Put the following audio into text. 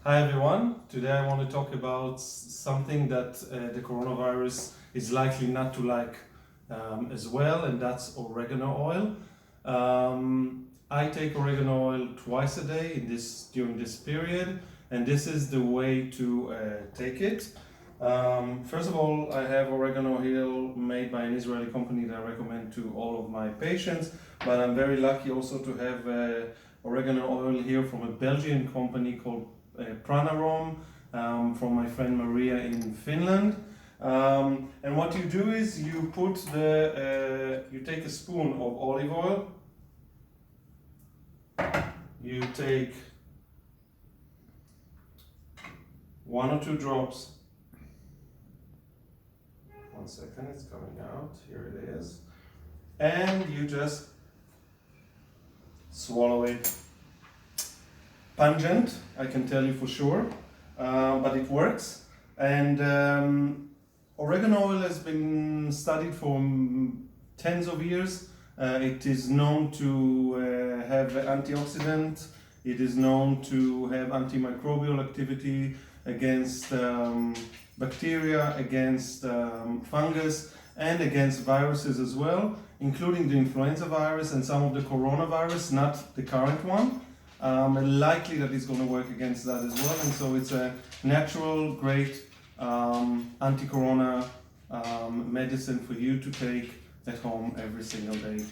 Hi everyone, today I want to talk about something that the coronavirus is likely not to like as well, and that's oregano oil. I take oregano oil twice a day during this period, and this is the way to take it. First of all, I have oregano oil made by an Israeli company that I recommend to all of my patients, but I'm very lucky also to have oregano oil here from a Belgian company called Pranarom, from my friend Maria in Finland. And what you do is you put you take a spoon of olive oil, you take 1 or 2 drops. One second, it's coming out. Here it is. And you just swallow it. Pungent, I can tell you for sure, but it works. And oregano oil has been studied for tens of years. It is known to have antioxidant. It is known to have antimicrobial activity against bacteria, against fungus, and against viruses as well, including the influenza virus and some of the coronavirus, not the current one. Likely that it's going to work against that as well, and so it's a natural, great anti-corona medicine for you to take at home every single day.